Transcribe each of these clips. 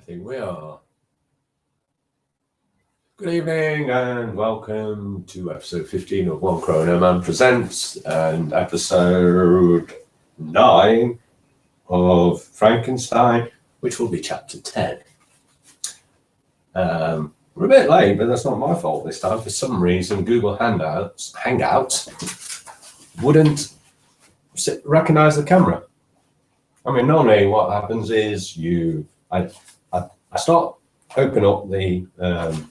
think we are. Good evening and welcome to episode 15 of One Chrono Man Presents and episode 9 of Frankenstein, which will be chapter 10. We're a bit late, but that's not my fault this time. For some reason, Google Hangouts wouldn't recognize the camera. I mean, normally what happens is I start open up the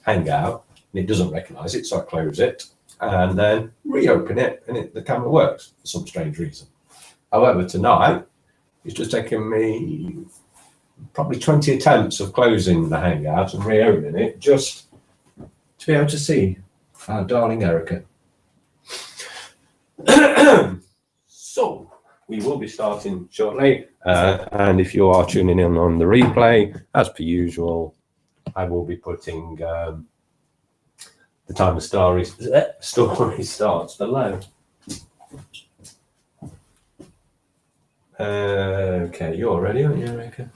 Hangout and it doesn't recognize it, so I close it and then reopen it and the camera works for some strange reason. However, tonight it's just taken me probably 20 attempts of closing the Hangout and reopening it just to be able to see our darling Erica. So we will be starting shortly, and if you are tuning in on the replay, as per usual, I will be putting the time the story starts below. Okay, you're ready, aren't you, Erica?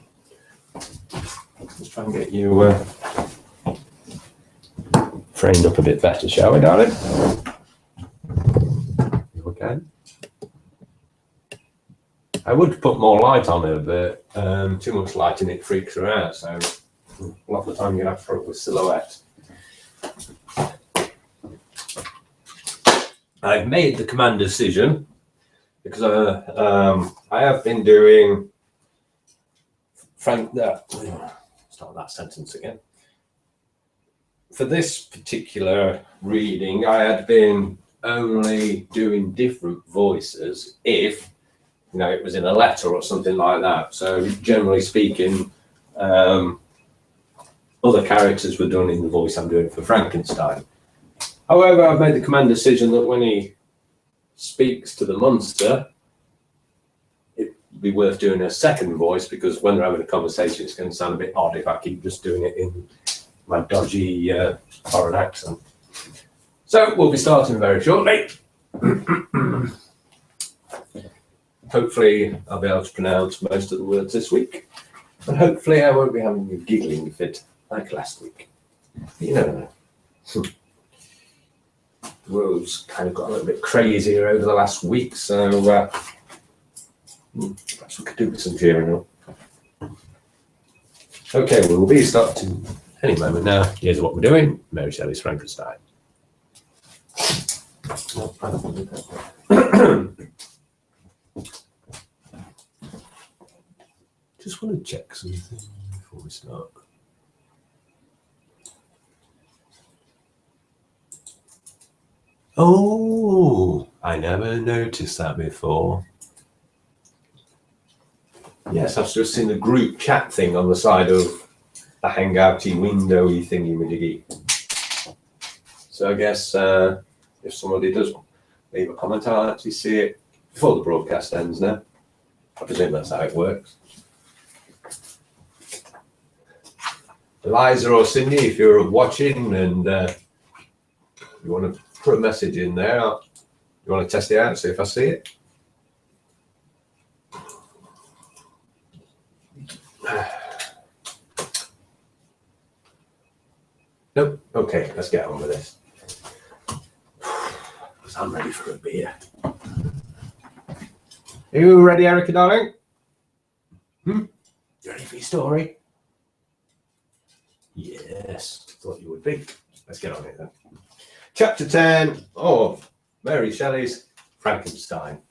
Let's try and get you framed up a bit better, shall we, darling? You okay? I would put more light on her, but too much light and it freaks her out, so a lot of the time you're going to have to put it with silhouette. I've made the command decision because I have been doing start that sentence again. For this particular reading, I had been only doing different voices if it was in a letter or something like that. So generally speaking, other characters were done in the voice I'm doing for Frankenstein. However, I've made the command decision that when he speaks to the monster, it'd be worth doing a second voice, because when they're having a conversation, it's going to sound a bit odd if I keep just doing it in my dodgy foreign accent. So we'll be starting very shortly. Hopefully I'll be able to pronounce most of the words this week, and hopefully I won't be having a giggling fit like last week. You never know. The world's kind of got a little bit crazier over the last week, so perhaps we could do with some cheering up. Okay, we'll be starting any moment now. Here's what we're doing. Mary Shelley's Frankenstein. Just want to check something before we start. Oh, I never noticed that before. Yes, I've just seen the group chat thing on the side of the hangouty windowy thingy-majiggy. So I guess if somebody does leave a comment, I'll actually see it before the broadcast ends now. I presume that's how it works. Eliza or Cindy, if you're watching and you want to put a message in there, you want to test it out, see if I see it. Nope. Okay, let's get on with this. Because I'm ready for a beer. Are you ready, Erica, darling? You ready for your story? Yes, thought you would be. Let's get on it then. Chapter 10 of Mary Shelley's Frankenstein.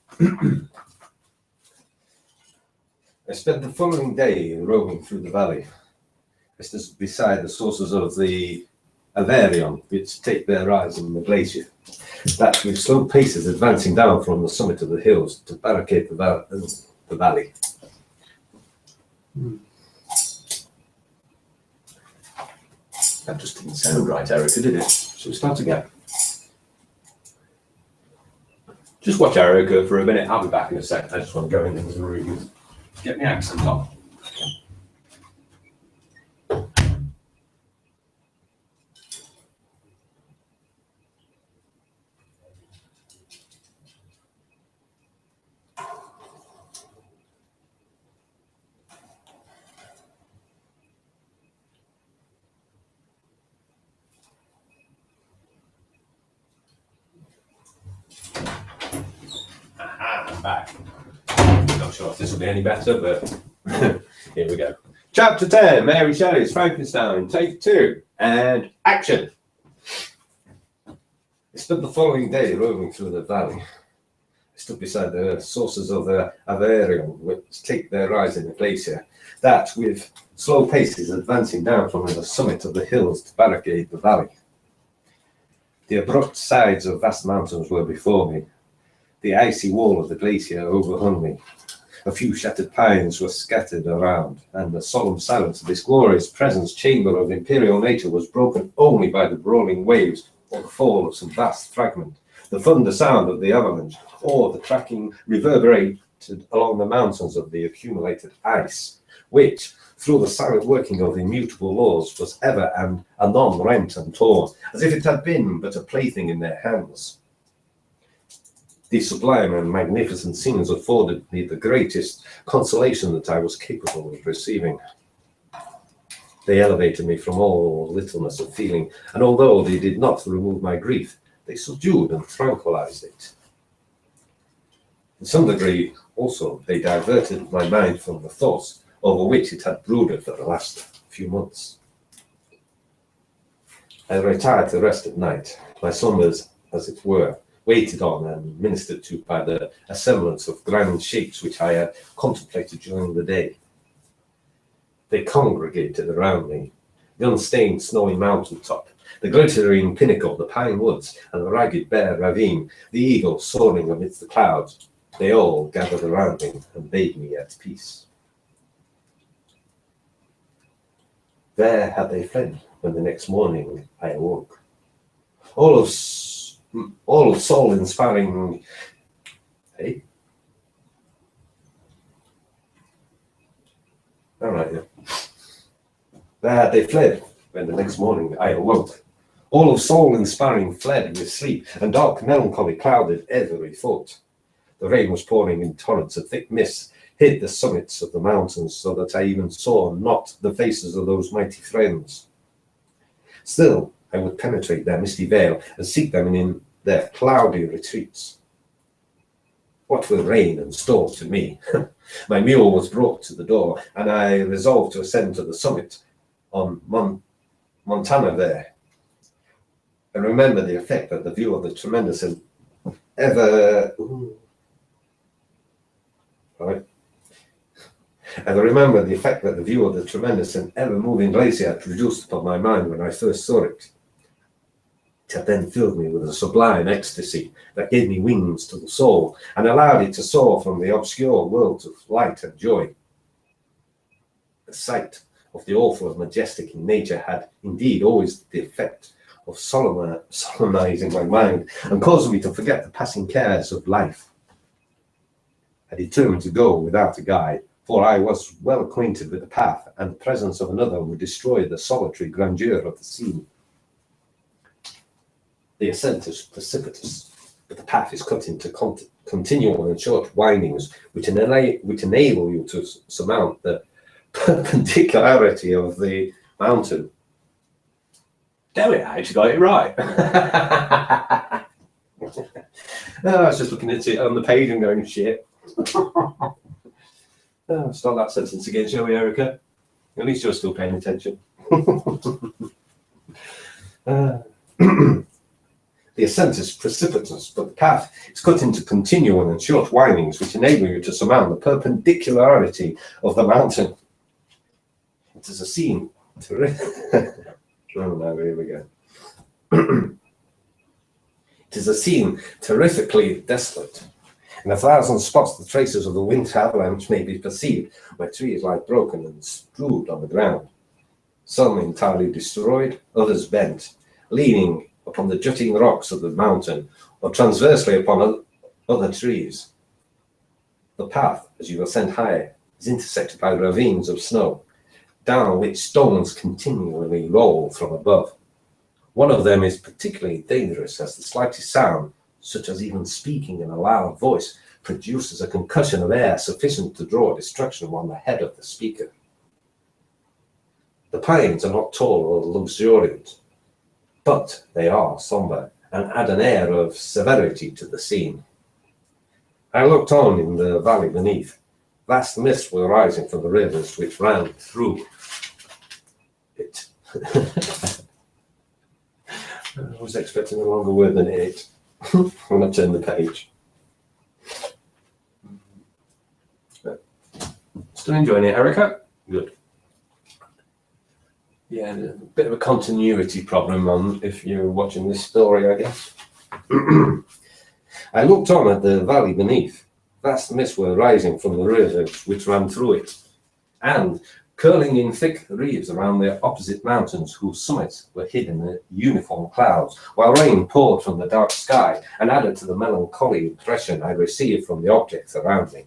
I spent the following day roaming through the valley. This is beside the sources of the Avarion, which take their rise in the glacier. That with slow paces advancing down from the summit of the hills to barricade the valley. That just didn't sound right, Erica, did it? Shall we start again? Just watch Erica for a minute. I'll be back in a sec. I just want to go into the room. Get my accent on. back. Not sure if this will be any better, but here we go. Chapter 10, Mary Shelley's Frankenstein, take 2, and action. I spent the following day roaming through the valley. I stood beside the sources of the Averion, which take their rise in the glacier, that with slow paces advancing down from the summit of the hills to barricade the valley. The abrupt sides of vast mountains were before me. The icy wall of the glacier overhung me. A few shattered pines were scattered around, and the solemn silence of this glorious presence chamber of imperial nature was broken only by the brawling waves or the fall of some vast fragment, the thunder sound of the avalanche, or the cracking reverberated along the mountains of the accumulated ice, which, through the silent working of immutable laws, was ever and anon rent and torn, as if it had been but a plaything in their hands. These sublime and magnificent scenes afforded me the greatest consolation that I was capable of receiving. They elevated me from all littleness of feeling, and although they did not remove my grief, they subdued and tranquilized it. In some degree, also, they diverted my mind from the thoughts over which it had brooded for the last few months. I retired to rest at night, my slumbers, as it were, waited on and ministered to by the assemblance of grand shapes which I had contemplated during the day. They congregated around me: the unstained snowy mountain top, the glittering pinnacle, the pine woods, and the ragged bare ravine, the eagle soaring amidst the clouds. They all gathered around me and bade me at peace. Where had they fled when the next morning I awoke? All of soul-inspiring. Hey? All right, yeah. Where had they fled when the next morning I awoke? All of soul-inspiring fled with sleep, and dark melancholy clouded every thought. The rain was pouring in torrents, a thick mist hid the summits of the mountains, so that I even saw not the faces of those mighty friends. Still, I would penetrate their misty veil and seek them in their cloudy retreats. What were rain and storm to me? My mule was brought to the door, and I resolved to ascend to the summit on Montana there. I remember the effect that the view of the tremendous and ever-moving glacier had produced upon my mind when I first saw it. It had then filled me with a sublime ecstasy that gave me wings to the soul and allowed it to soar from the obscure worlds of light and joy. The sight of the awful and majestic in nature had indeed always the effect of solemnizing my mind and causing me to forget the passing cares of life. I determined to go without a guide, for I was well acquainted with the path, and the presence of another would destroy the solitary grandeur of the scene. The ascent is precipitous, but the path is cut into continual and short windings, which enable you to surmount the perpendicularity of the mountain. Damn it, I actually got it right. I was just looking at it on the page and going, shit. Start that sentence again, shall we, Erica? At least you're still paying attention. The ascent is precipitous, but the path is cut into continual and short windings, which enable you to surmount the perpendicularity of the mountain. It is a scene terrific. Oh no, here we go. It is a scene terrifically desolate. In 1,000 spots, the traces of the winter avalanche may be perceived, where trees lie broken and strewed on the ground. Some entirely destroyed, others bent, leaning upon the jutting rocks of the mountain, or transversely upon other trees. The path, as you ascend higher, is intersected by ravines of snow, down which stones continually roll from above. One of them is particularly dangerous, as the slightest sound, such as even speaking in a loud voice, produces a concussion of air sufficient to draw destruction on the head of the speaker. The pines are not tall or luxuriant, but they are somber and add an air of severity to the scene. I looked on in the valley beneath. Vast mists were rising from the rivers which ran through it. I was expecting a longer word than it when I turned the page. Still enjoying it, Erica? Good. Yeah, a bit of a continuity problem on if you're watching this story, I guess. I looked on at the valley beneath. Vast mists were rising from the rivers which ran through it, and curling in thick wreaths around the opposite mountains whose summits were hid in the uniform clouds, while rain poured from the dark sky and added to the melancholy impression I received from the objects around me.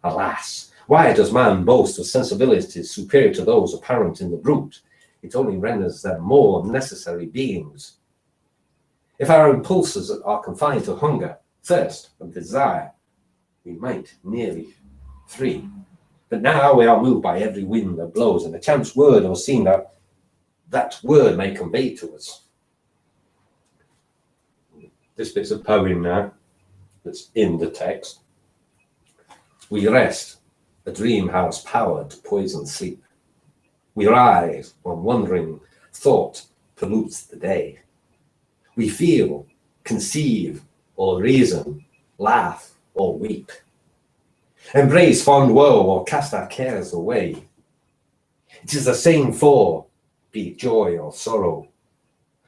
Alas, why does man boast of sensibilities superior to those apparent in the brute? It only renders them more necessary beings. If our impulses are confined to hunger, thirst, and desire, we might nearly free. But now we are moved by every wind that blows, and a chance word or scene that word may convey to us. This bit's a poem now that's in the text. We rest, a dream house power to poison sleep. We rise when wandering thought pollutes the day. We feel, conceive, or reason, laugh, or weep. Embrace fond woe or cast our cares away. It is the same for, be it joy or sorrow.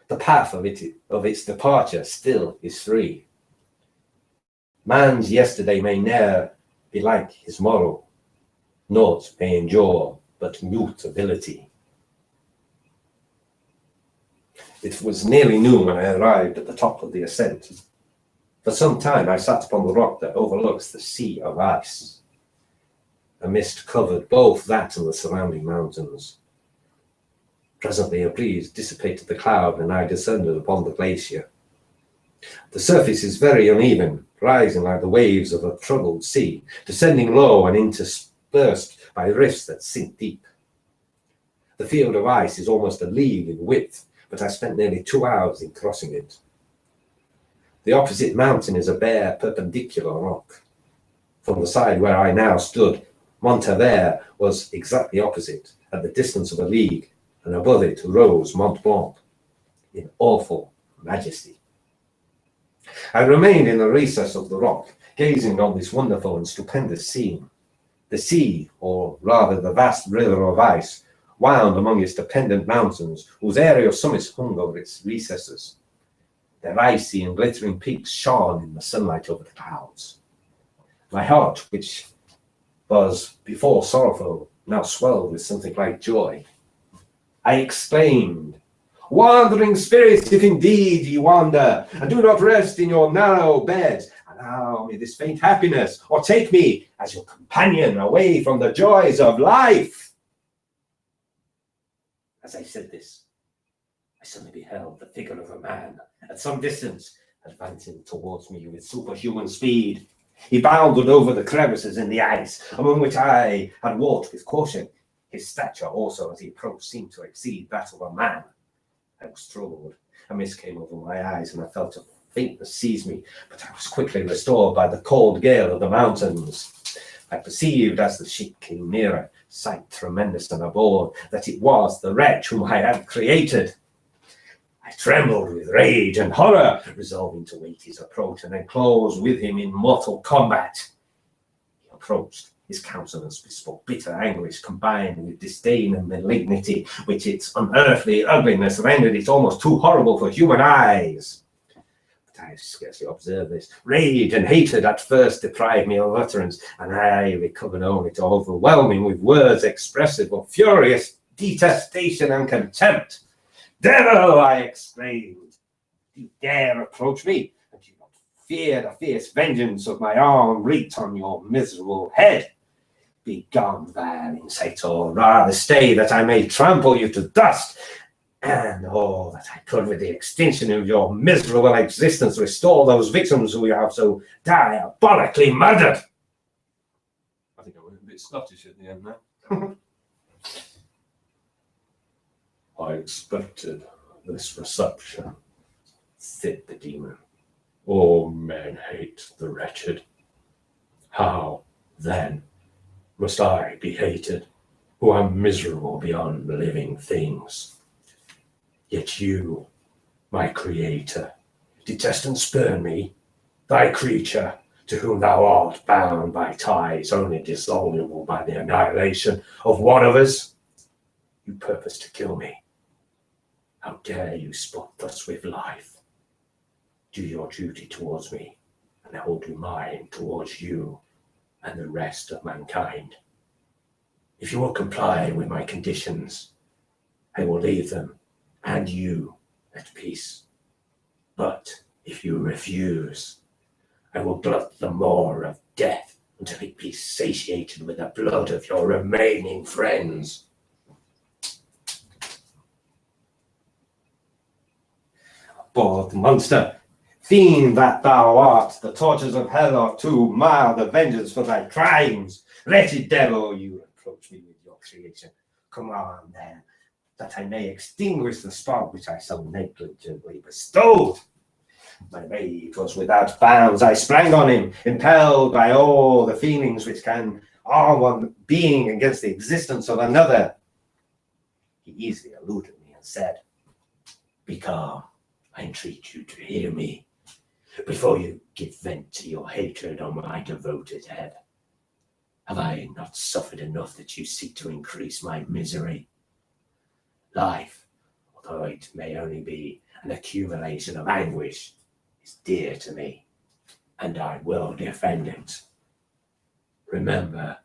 The path of its departure still is free. Man's yesterday may ne'er be like his morrow. Naught may endure but mutability. It was nearly noon when I arrived at the top of the ascent. For some time I sat upon the rock that overlooks the sea of ice. A mist covered both that and the surrounding mountains. Presently a breeze dissipated the cloud and I descended upon the glacier. The surface is very uneven, rising like the waves of a troubled sea, descending low and interspersed by rifts that sink deep. The field of ice is almost a league in width, but I spent nearly 2 hours in crossing it. The opposite mountain is a bare, perpendicular rock. From the side where I now stood, Montaver was exactly opposite, at the distance of a league, and above it rose Mont Blanc, in awful majesty. I remained in the recess of the rock, gazing on this wonderful and stupendous scene. The sea, or rather the vast river of ice, wound among its dependent mountains, whose aerial summits hung over its recesses. Their icy and glittering peaks shone in the sunlight over the clouds. My heart, which was before sorrowful, now swelled with something like joy. I exclaimed, "Wandering spirits, if indeed ye wander, and do not rest in your narrow beds, allow me this faint happiness, or take me as your companion away from the joys of life." As I said this, I suddenly beheld the figure of a man at some distance, advancing towards me with superhuman speed. He bounded over the crevices in the ice, among which I had walked with caution. His stature also, as he approached, seemed to exceed that of a man. I was troubled. A mist came over my eyes, and I felt a faintness seize me, but I was quickly restored by the cold gale of the mountains. I perceived, as the ship came nearer, sight tremendous and abhorred, that it was the wretch whom I had created. I trembled with rage and horror, resolving to wait his approach and then close with him in mortal combat. He approached. His countenance bespoke bitter anguish combined with disdain and malignity, which its unearthly ugliness rendered it almost too horrible for human eyes. But I scarcely observed this. Rage and hatred at first deprived me of utterance, and I recovered only to overwhelm him with words expressive of furious detestation and contempt. "Devil!" I exclaimed. "Do you dare approach me? And do you not fear the fierce vengeance of my arm wreaked on your miserable head? Begone, vile insect, or rather stay, that I may trample you to dust, and all that I could with the extinction of your miserable existence restore those victims who you have so diabolically murdered." I think I went a bit Scottish at the end now. "I expected this reception," said the demon. "All men hate the wretched, How, then, must I be hated, who am miserable beyond living things? Yet you, my creator, detest and spurn me, thy creature, to whom thou art bound by ties only dissoluble by the annihilation of one of us. You purpose to kill me. How dare you sport thus with life? Do your duty towards me, and I will do mine towards you and the rest of mankind. If you will comply with my conditions, I will leave them and you at peace. But if you refuse, I will glut the maw of death until it be satiated with the blood of your remaining friends. Bold monster, fiend that thou art, the tortures of hell are too mild a vengeance for thy crimes. Wretched devil, you reproach me with your creation. Come on, then, that I may extinguish the spark which I so negligently bestowed. My rage was without bounds. I sprang on him, impelled by all the feelings which can arm one being against the existence of another. He easily eluded me and said, "Be calm. I entreat you to hear me before you give vent to your hatred on my devoted head. Have I not suffered enough that you seek to increase my misery? Life, although it may only be an accumulation of anguish, is dear to me, and I will defend it. Remember,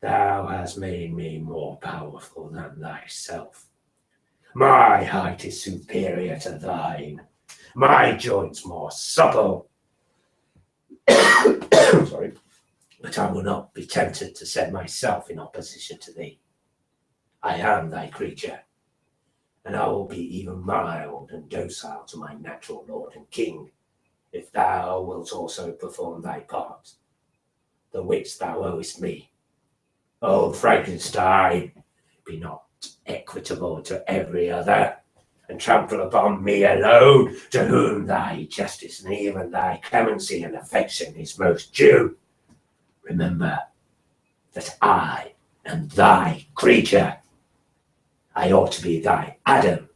thou hast made me more powerful than thyself. My height is superior to thine, my joints more supple. Sorry, but I will not be tempted to set myself in opposition to thee. I am thy creature, and I will be even mild and docile to my natural lord and king, if thou wilt also perform thy part, the which thou owest me. O Frankenstein, be not equitable to every other, and trample upon me alone, to whom thy justice and even thy clemency and affection is most due. Remember that I am thy creature. I ought to be thy Adam,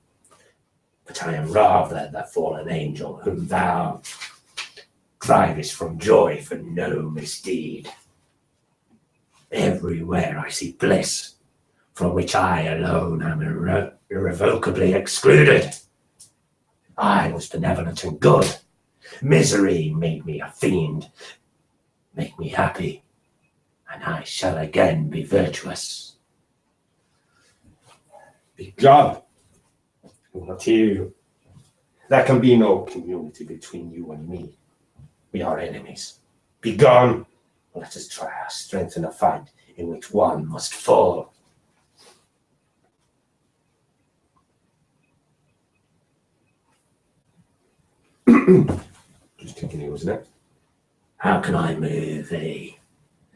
but I am rather the fallen angel whom thou drivest from joy for no misdeed. Everywhere I see bliss, from which I alone am irrevocably excluded. I was benevolent and good. Misery made me a fiend. Make me happy, and I shall again be virtuous." Begone! Not you. There can be no community between you and me. We are enemies. Begone! Let us try our strength in a fight in which one must fall. Just continue, isn't it? How can I move thee,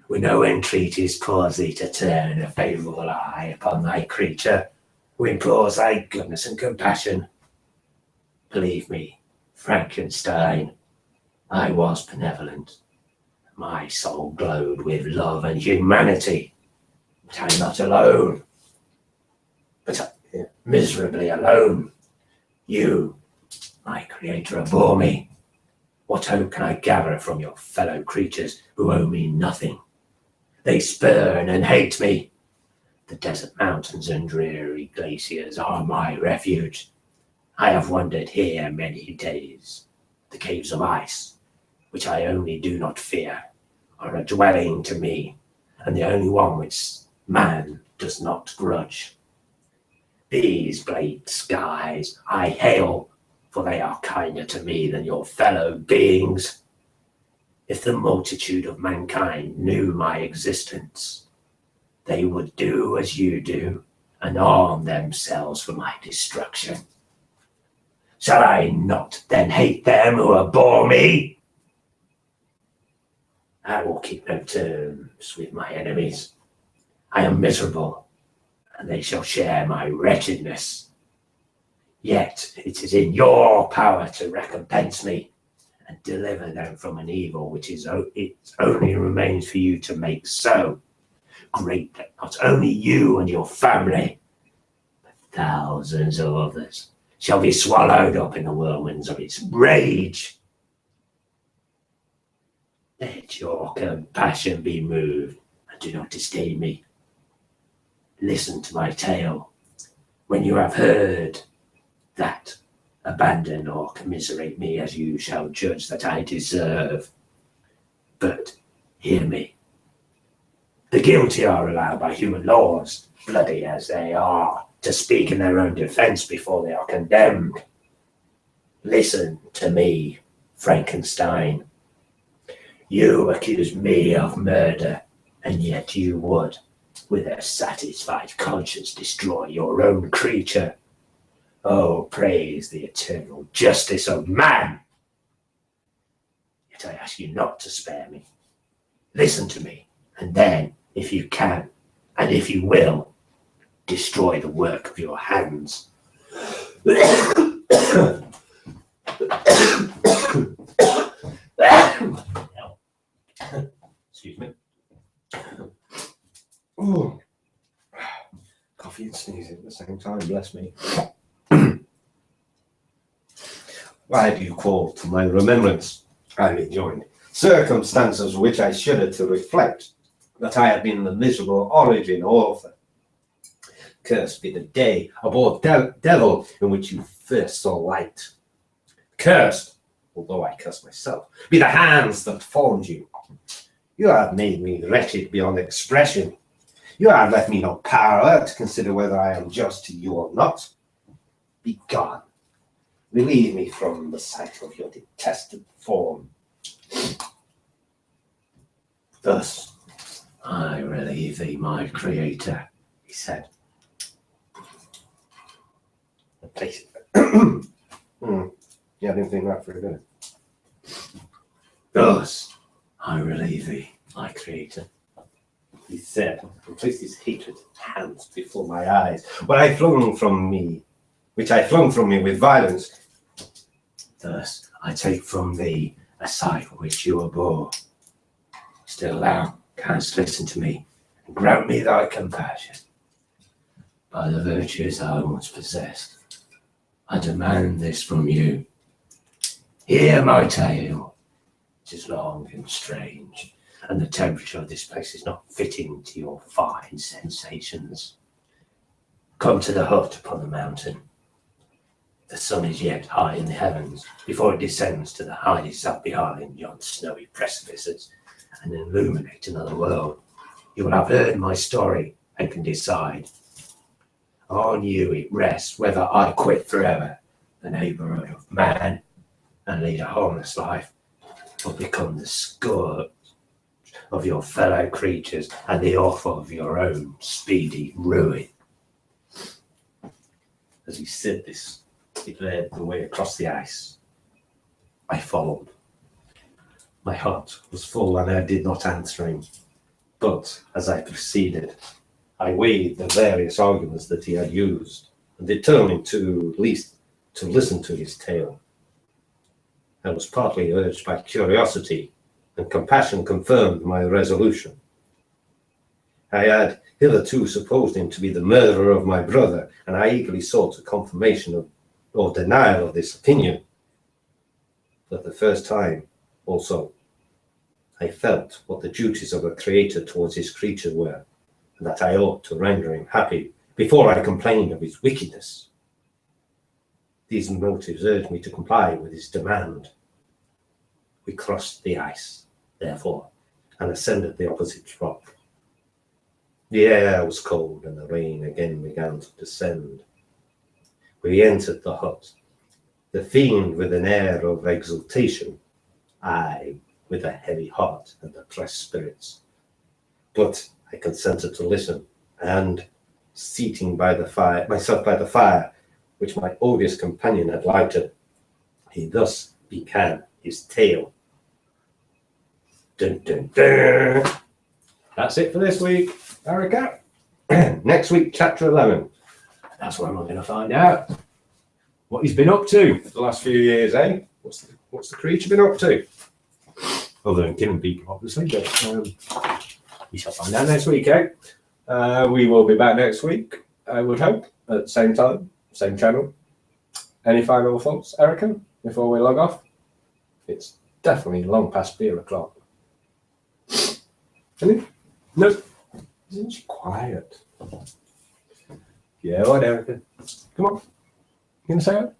when no entreaties cause thee to turn a favourable eye upon thy creature, who implores thy goodness and compassion? Believe me, Frankenstein, I was benevolent. My soul glowed with love and humanity, but I'm not alone. But I'm miserably alone. You, my creator, abhor me. What hope can I gather from your fellow creatures who owe me nothing? They spurn and hate me. The desert mountains and dreary glaciers are my refuge. I have wandered here many days. The caves of ice, which I only do not fear, are a dwelling to me, and the only one which man does not grudge. These bleak skies I hail, for they are kinder to me than your fellow beings. If the multitude of mankind knew my existence, they would do as you do and arm themselves for my destruction. Shall I not then hate them who abhor me? I will keep no terms with my enemies. I am miserable, and they shall share my wretchedness. Yet it is in your power to recompense me, and deliver them from an evil which it only remains for you to make so great that not only you and your family, but thousands of others shall be swallowed up in the whirlwinds of its rage. Let your compassion be moved, and do not disdain me. Listen to my tale. When you have heard that, abandon or commiserate me as you shall judge that I deserve. But hear me. The guilty are allowed by human laws, bloody as they are, to speak in their own defense before they are condemned. Listen to me, Frankenstein. You accuse me of murder, and yet you would, with a satisfied conscience, destroy your own creature. Oh, praise the eternal justice of man! Yet I ask you not to spare me. Listen to me, and then, if you can, and if you will, destroy the work of your hands. Excuse me. Ooh. Coffee and sneezing at the same time, bless me. Why do you call to my remembrance, I rejoined, circumstances which I shudder to reflect, that I have been the miserable origin author? Cursed be the day, abhorred devil, in which you first saw light. Cursed, although I curse myself, be the hands that formed you. You have made me wretched beyond expression. You have left me no power to consider whether I am just to you or not. Be gone. Relieve me from the sight of your detested form. Thus, I relieve thee, my creator, he said. The place. Yeah, I didn't think that for a minute. Thus, I relieve thee, my creator, he said, and placed his hated hands before my eyes, which I flung from me with violence. Thus, I take from thee a sight for which you abhor. Still thou canst listen to me, and grant me thy compassion. By the virtues I once possessed, I demand this from you. Hear my tale. It is long and strange, and the temperature of this place is not fitting to your fine sensations. Come to the hut upon the mountain. The sun is yet high in the heavens before it descends to the hidest up behind yon snowy precipices and illuminate another world. You will have heard my story and can decide. On you it rests whether I quit forever the neighborhood of man and lead a homeless life, or become the scourge of your fellow creatures and the author of your own speedy ruin. As he said this, he led the way across the ice. I followed. My heart was full and I did not answer him. But as I proceeded, I weighed the various arguments that he had used and determined to at least to listen to his tale. I was partly urged by curiosity, and compassion confirmed my resolution. I had hitherto supposed him to be the murderer of my brother, and I eagerly sought a confirmation of or denial of this opinion. For the first time, also, I felt what the duties of a creator towards his creature were, and that I ought to render him happy before I complained of his wickedness. These motives urged me to comply with his demand. We crossed the ice, therefore, and ascended the opposite rock. The air was cold, and the rain again began to descend. We entered the hut, the fiend with an air of exultation, I with a heavy heart and oppressed spirits. But I consented to listen, and seating myself by the fire, which my odious companion had lighted, he thus began his tale. Dun, dun, dun. That's it for this week, Erica. Next week, chapter 11. That's where I'm going to find out what he's been up to The last few years, eh? What's the creature been up to? Other than killing people, obviously, but you shall find out next week, eh? We will be back next week, I would hope, at the same time, same channel. Any final thoughts, Erica, before we log off? It's definitely long past beer o'clock. Any? No. Isn't she quiet? Yeah, what, Erica? Come on. You gonna say it?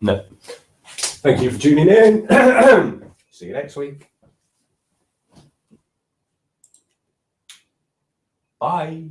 No. Thank you for tuning in. See you next week. Bye.